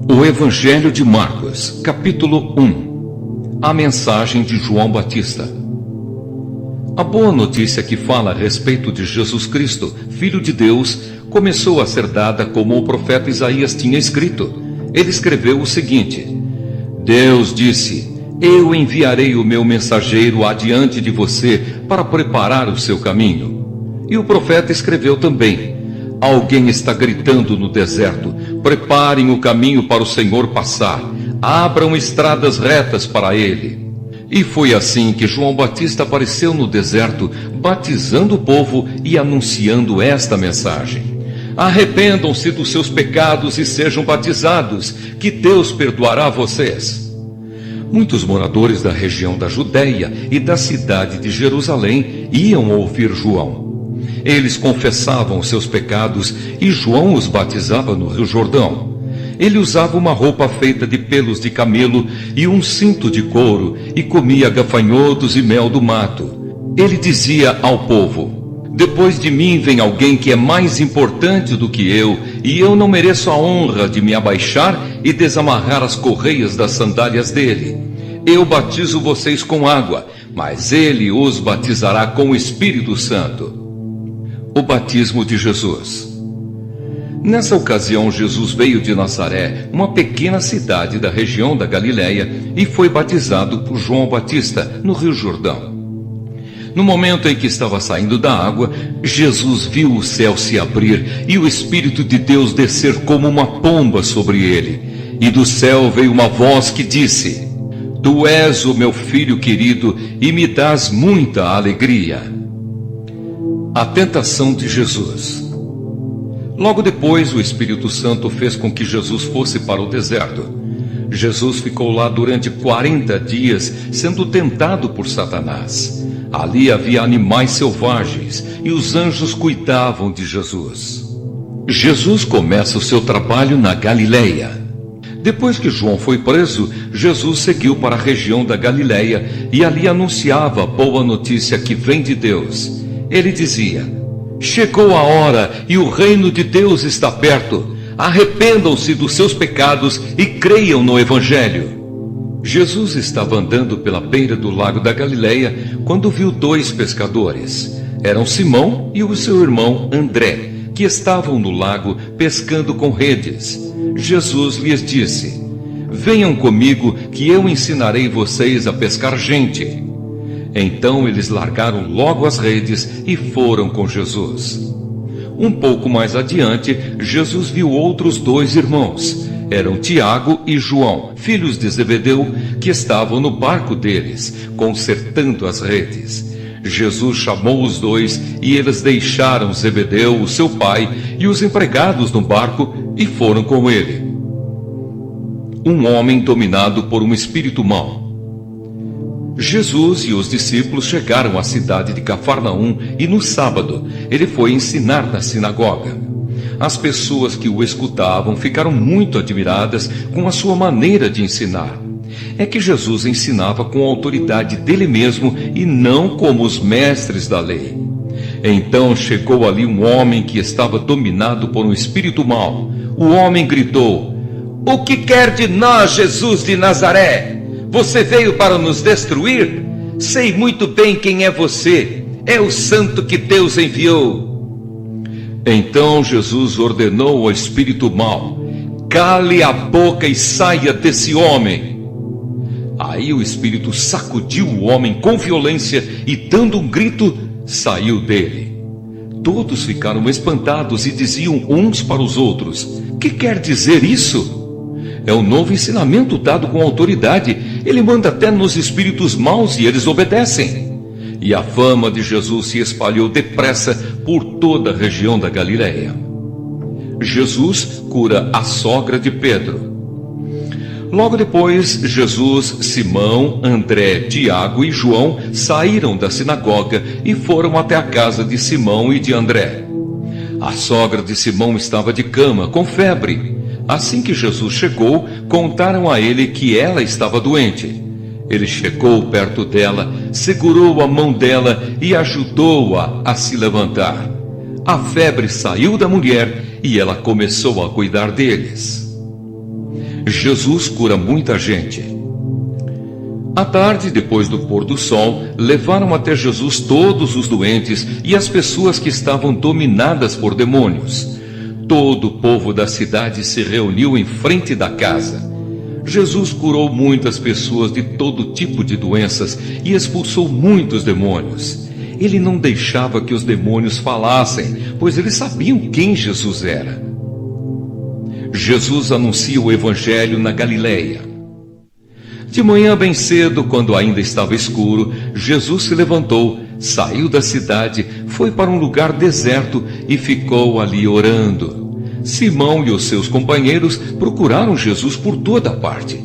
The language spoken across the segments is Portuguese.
O Evangelho de Marcos, capítulo 1. A mensagem de João Batista. A boa notícia que fala a respeito de Jesus Cristo, Filho de Deus, começou a ser dada como o profeta Isaías tinha escrito. Ele escreveu o seguinte: Deus disse: Eu enviarei o meu mensageiro adiante de você para preparar o seu caminho. E o profeta escreveu também: Alguém está gritando no deserto: Preparem o caminho para o Senhor passar, abram estradas retas para ele. E foi assim que João Batista apareceu no deserto, batizando o povo e anunciando esta mensagem: Arrependam-se dos seus pecados e sejam batizados, que Deus perdoará vocês. Muitos moradores da região da Judéia e da cidade de Jerusalém iam ouvir João. Eles confessavam seus pecados e João os batizava no Rio Jordão. Ele usava uma roupa feita de pelos de camelo e um cinto de couro e comia gafanhotos e mel do mato. Ele dizia ao povo: Depois de mim vem alguém que é mais importante do que eu, e eu não mereço a honra de me abaixar e desamarrar as correias das sandálias dele. Eu batizo vocês com água, mas ele os batizará com o Espírito Santo. O batismo de Jesus. Nessa ocasião, Jesus veio de Nazaré, uma pequena cidade da região da Galileia, e foi batizado por João Batista no Rio Jordão. No momento em que estava saindo da água, Jesus viu o céu se abrir e o Espírito de Deus descer como uma pomba sobre ele. E do céu veio uma voz que disse: Tu és o meu filho querido e me dás muita alegria. A tentação de Jesus. Logo depois, o Espírito Santo fez com que Jesus fosse para o deserto. Jesus ficou lá durante 40 dias, sendo tentado por Satanás. Ali havia animais selvagens, e os anjos cuidavam de Jesus. Jesus começa o seu trabalho na Galileia. Depois que João foi preso, Jesus seguiu para a região da Galileia, e ali anunciava a boa notícia que vem de Deus. Ele dizia: Chegou a hora e o reino de Deus está perto. Arrependam-se dos seus pecados e creiam no Evangelho. Jesus estava andando pela beira do lago da Galileia quando viu dois pescadores. Eram Simão e o seu irmão André, que estavam no lago pescando com redes. Jesus lhes disse: Venham comigo que eu ensinarei vocês a pescar gente. Então eles largaram logo as redes e foram com Jesus. Um pouco mais adiante, Jesus viu outros dois irmãos. Eram Tiago e João, filhos de Zebedeu, que estavam no barco deles, consertando as redes. Jesus chamou os dois e eles deixaram Zebedeu, o seu pai, e os empregados no barco e foram com ele. Um homem dominado por um espírito mau. Jesus e os discípulos chegaram à cidade de Cafarnaum e no sábado ele foi ensinar na sinagoga. As pessoas que o escutavam ficaram muito admiradas com a sua maneira de ensinar. É que Jesus ensinava com a autoridade dele mesmo e não como os mestres da lei. Então chegou ali um homem que estava dominado por um espírito mau. O homem gritou: O que quer de nós, Jesus de Nazaré? Você veio para nos destruir? Sei muito bem quem é você. É o santo que Deus enviou. Então Jesus ordenou ao espírito mau: Cale a boca e saia desse homem. Aí o espírito sacudiu o homem com violência e, dando um grito, saiu dele. Todos ficaram espantados e diziam uns para os outros: Que quer dizer isso? É um novo ensinamento dado com autoridade. Ele manda até nos espíritos maus e eles obedecem. E a fama de Jesus se espalhou depressa por toda a região da Galileia. Jesus cura a sogra de Pedro. Logo depois, Jesus, Simão, André, Tiago e João saíram da sinagoga e foram até a casa de Simão e de André. A sogra de Simão estava de cama, com febre. Assim que Jesus chegou, contaram a ele que ela estava doente. Ele chegou perto dela, segurou a mão dela e ajudou-a a se levantar. A febre saiu da mulher e ela começou a cuidar deles. Jesus cura muita gente. À tarde, depois do pôr do sol, levaram até Jesus todos os doentes e as pessoas que estavam dominadas por demônios. Todo o povo da cidade se reuniu em frente da casa. Jesus curou muitas pessoas de todo tipo de doenças e expulsou muitos demônios. Ele não deixava que os demônios falassem, pois eles sabiam quem Jesus era. Jesus anuncia o Evangelho na Galileia. De manhã bem cedo, quando ainda estava escuro, Jesus se levantou, saiu da cidade, foi para um lugar deserto e ficou ali orando. Simão e os seus companheiros procuraram Jesus por toda parte.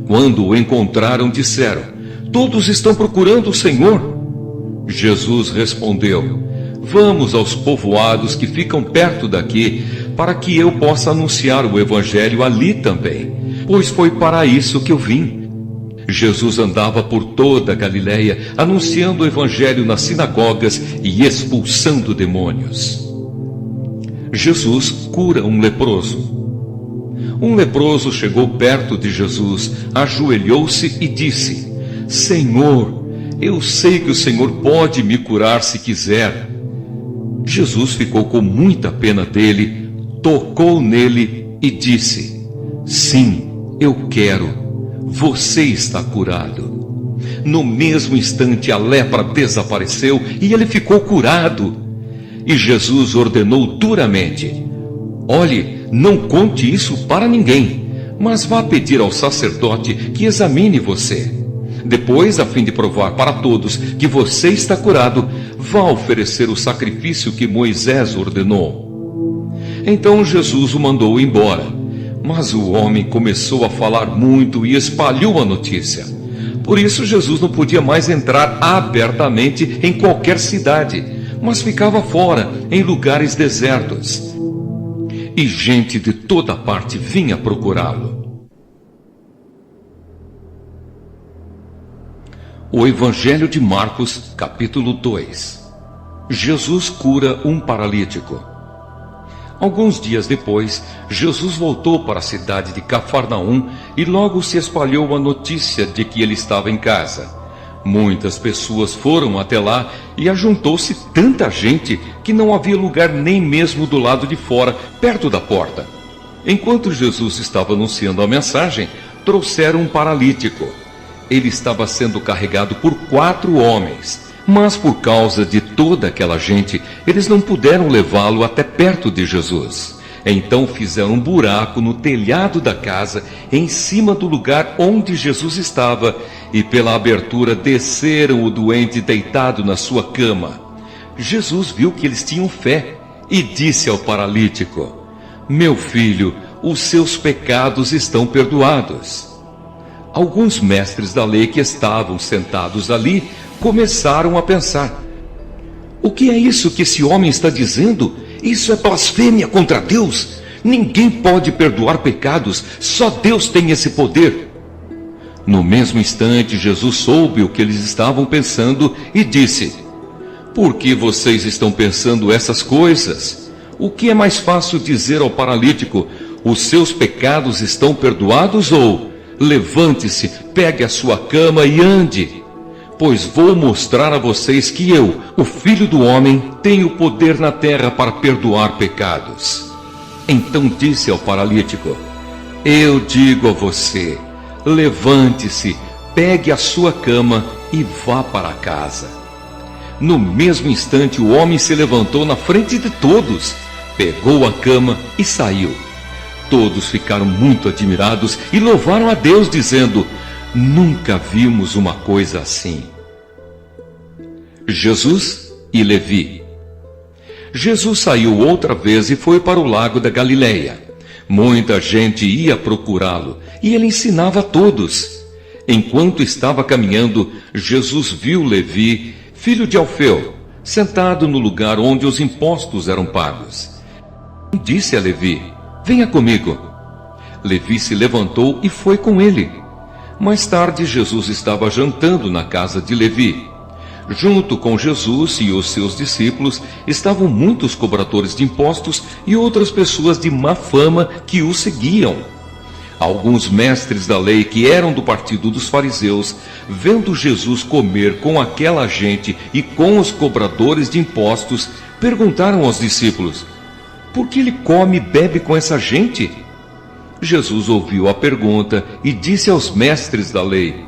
Quando o encontraram, disseram: "Todos estão procurando o Senhor." Jesus respondeu: "Vamos aos povoados que ficam perto daqui, para que eu possa anunciar o Evangelho ali também, pois foi para isso que eu vim." Jesus andava por toda a Galileia, anunciando o Evangelho nas sinagogas e expulsando demônios. Jesus cura um leproso. Um leproso chegou perto de Jesus, ajoelhou-se e disse: "Senhor, eu sei que o Senhor pode me curar se quiser." Jesus ficou com muita pena dele, tocou nele e disse: "Sim, eu quero. Você está curado." No mesmo instante a lepra desapareceu e ele ficou curado. E Jesus ordenou duramente: "Olhe, não conte isso para ninguém, mas vá pedir ao sacerdote que examine você. Depois, a fim de provar para todos que você está curado, vá oferecer o sacrifício que Moisés ordenou." Então Jesus o mandou embora. Mas o homem começou a falar muito e espalhou a notícia. Por isso Jesus não podia mais entrar abertamente em qualquer cidade, mas ficava fora, em lugares desertos. E gente de toda parte vinha procurá-lo. O Evangelho de Marcos, capítulo 2. Jesus cura um paralítico. Alguns dias depois, Jesus voltou para a cidade de Cafarnaum e logo se espalhou a notícia de que ele estava em casa. Muitas pessoas foram até lá e ajuntou-se tanta gente que não havia lugar nem mesmo do lado de fora, perto da porta. Enquanto Jesus estava anunciando a mensagem, trouxeram um paralítico. Ele estava sendo carregado por 4 homens, mas por causa de toda aquela gente, eles não puderam levá-lo até perto de Jesus. Então fizeram um buraco no telhado da casa, em cima do lugar onde Jesus estava, e pela abertura desceram o doente deitado na sua cama. Jesus viu que eles tinham fé e disse ao paralítico: "Meu filho, os seus pecados estão perdoados." Alguns mestres da lei que estavam sentados ali começaram a pensar: "O que é isso que esse homem está dizendo? Isso é blasfêmia contra Deus. Ninguém pode perdoar pecados, só Deus tem esse poder." No mesmo instante, Jesus soube o que eles estavam pensando e disse: "Por que vocês estão pensando essas coisas? O que é mais fácil dizer ao paralítico: os seus pecados estão perdoados, ou levante-se, pegue a sua cama e ande? Pois vou mostrar a vocês que eu, o Filho do Homem, tenho poder na terra para perdoar pecados." Então disse ao paralítico: "Eu digo a você, levante-se, pegue a sua cama e vá para casa." No mesmo instante o homem se levantou na frente de todos, pegou a cama e saiu. Todos ficaram muito admirados e louvaram a Deus, dizendo: "Nunca vimos uma coisa assim." Jesus e Levi. Jesus saiu outra vez e foi para o lago da Galileia. Muita gente ia procurá-lo e ele ensinava a todos. Enquanto estava caminhando, Jesus viu Levi, filho de Alfeu, sentado no lugar onde os impostos eram pagos. Disse a Levi: "Venha comigo." Levi se levantou e foi com ele. Mais tarde, Jesus estava jantando na casa de Levi. Junto com Jesus e os seus discípulos estavam muitos cobradores de impostos e outras pessoas de má fama que o seguiam. Alguns mestres da lei, que eram do partido dos fariseus, vendo Jesus comer com aquela gente e com os cobradores de impostos, perguntaram aos discípulos: por que ele come e bebe com essa gente? Jesus ouviu a pergunta e disse aos mestres da lei: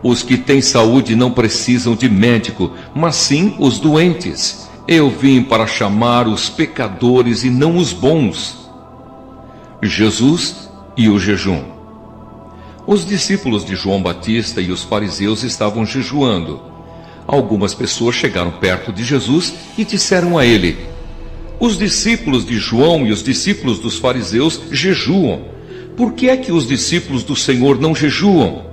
os que têm saúde não precisam de médico, mas sim os doentes. Eu vim para chamar os pecadores e não os bons. Jesus e o jejum. Os discípulos de João Batista e os fariseus estavam jejuando. Algumas pessoas chegaram perto de Jesus e disseram a ele: os discípulos de João e os discípulos dos fariseus jejuam. Por que é que os discípulos do Senhor não jejuam?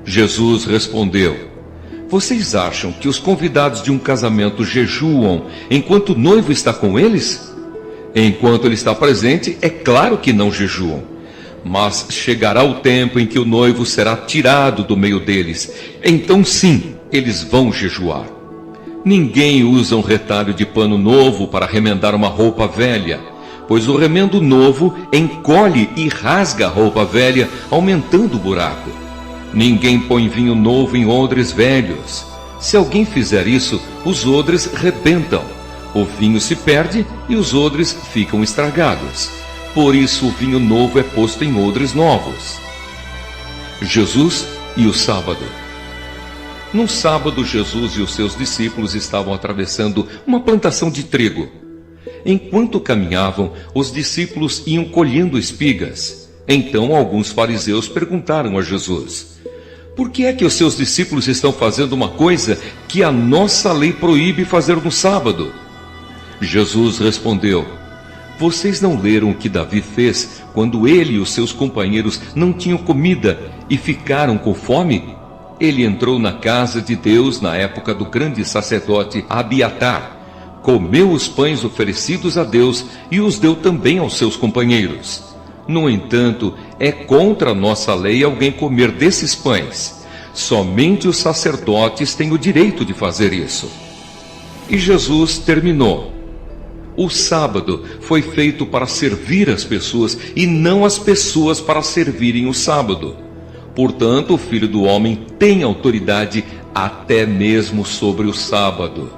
Jesus respondeu: vocês acham que os convidados de um casamento jejuam enquanto o noivo está com eles? Enquanto ele está presente, é claro que não jejuam. Mas chegará o tempo em que o noivo será tirado do meio deles. Então sim, eles vão jejuar. Ninguém usa um retalho de pano novo para remendar uma roupa velha, pois o remendo novo encolhe e rasga a roupa velha, aumentando o buraco. Ninguém põe vinho novo em odres velhos. Se alguém fizer isso, os odres rebentam. O vinho se perde e os odres ficam estragados. Por isso o vinho novo é posto em odres novos. Jesus e o sábado. Num sábado, Jesus e os seus discípulos estavam atravessando uma plantação de trigo. Enquanto caminhavam, os discípulos iam colhendo espigas. Então alguns fariseus perguntaram a Jesus: por que é que os seus discípulos estão fazendo uma coisa que a nossa lei proíbe fazer no sábado? Jesus respondeu: vocês não leram o que Davi fez quando ele e os seus companheiros não tinham comida e ficaram com fome? Ele entrou na casa de Deus na época do grande sacerdote Abiatar, comeu os pães oferecidos a Deus e os deu também aos seus companheiros. No entanto, é contra a nossa lei alguém comer desses pães. Somente os sacerdotes têm o direito de fazer isso. E Jesus terminou: o sábado foi feito para servir as pessoas e não as pessoas para servirem o sábado. Portanto, o Filho do Homem tem autoridade até mesmo sobre o sábado.